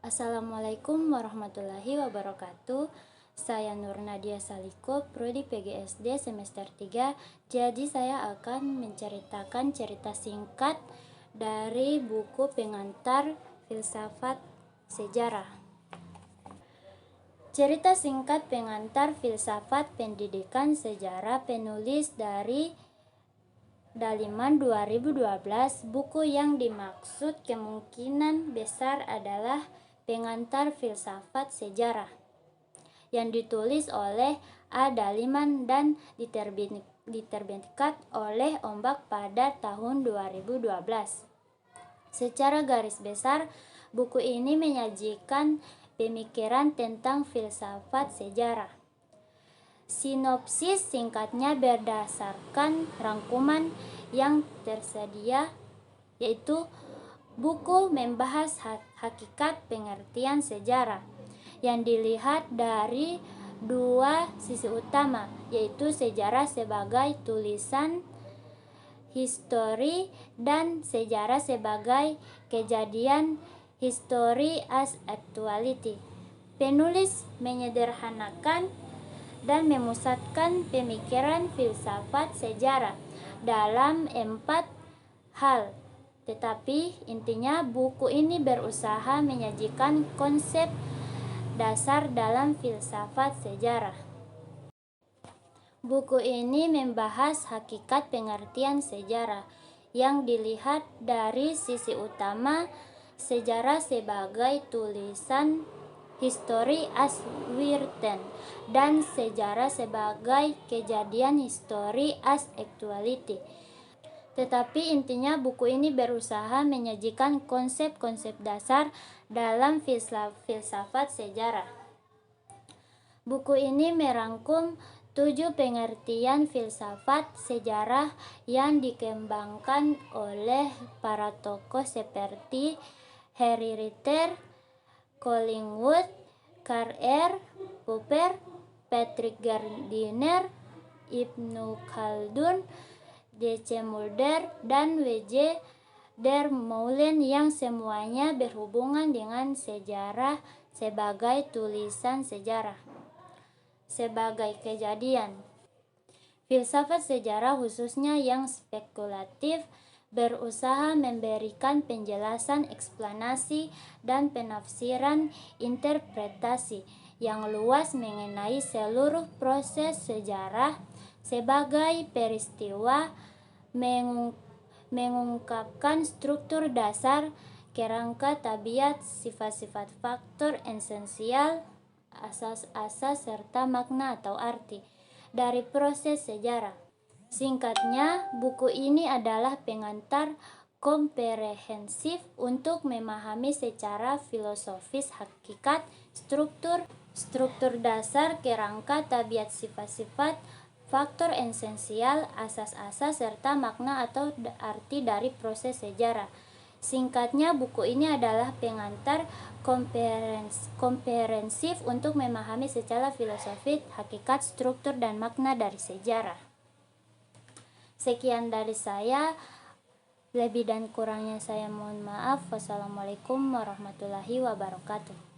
Assalamualaikum warahmatullahi wabarakatuh. Saya Nur Nadia Saliko, Prodi PGSD semester 3. Jadi saya akan menceritakan cerita singkat dari buku pengantar filsafat sejarah. Cerita singkat pengantar filsafat pendidikan sejarah penulis dari Daliman 2012. Buku yang dimaksud kemungkinan besar adalah Pengantar Filsafat Sejarah yang ditulis oleh A. Daliman dan diterbitkan oleh Ombak pada tahun 2012. Secara garis besar, buku ini menyajikan pemikiran tentang filsafat sejarah. Sinopsis singkatnya berdasarkan rangkuman yang tersedia, yaitu buku membahas hakikat pengertian sejarah yang dilihat dari dua sisi utama, yaitu sejarah sebagai tulisan histori dan sejarah sebagai kejadian history as actuality. Penulis menyederhanakan dan memusatkan pemikiran filsafat sejarah dalam 4 hal. Tetapi intinya buku ini berusaha menyajikan konsep dasar dalam filsafat sejarah. Buku ini membahas hakikat pengertian sejarah yang dilihat dari sisi utama, sejarah sebagai tulisan history as written dan sejarah sebagai kejadian history as actuality. Tetapi intinya buku ini berusaha menyajikan konsep-konsep dasar dalam filsafat sejarah. Buku ini merangkum 7 pengertian filsafat sejarah yang dikembangkan oleh para tokoh seperti Henry Ritter, Collingwood, Karl R. Popper, Patrick Gardiner, Ibnu Khaldun, D.C. Mulder, dan W.J. Der Moulin, yang semuanya berhubungan dengan sejarah sebagai tulisan sejarah sebagai kejadian. Filsafat sejarah khususnya yang spekulatif berusaha memberikan penjelasan, eksplanasi, dan penafsiran interpretasi yang luas mengenai seluruh proses sejarah sebagai peristiwa, mengungkapkan struktur dasar, kerangka tabiat, sifat-sifat, faktor esensial, asas-asas, serta makna atau arti dari proses sejarah. Singkatnya, buku ini adalah pengantar komprehensif untuk memahami secara filosofis hakikat, struktur dasar, kerangka tabiat, sifat-sifat, faktor esensial, asas-asas, serta makna atau arti dari proses sejarah. Singkatnya, buku ini adalah pengantar komprehensif untuk memahami secara filosofis hakikat, struktur, dan makna dari sejarah. Sekian dari saya. Lebih dan kurangnya saya mohon maaf. Wassalamualaikum warahmatullahi wabarakatuh.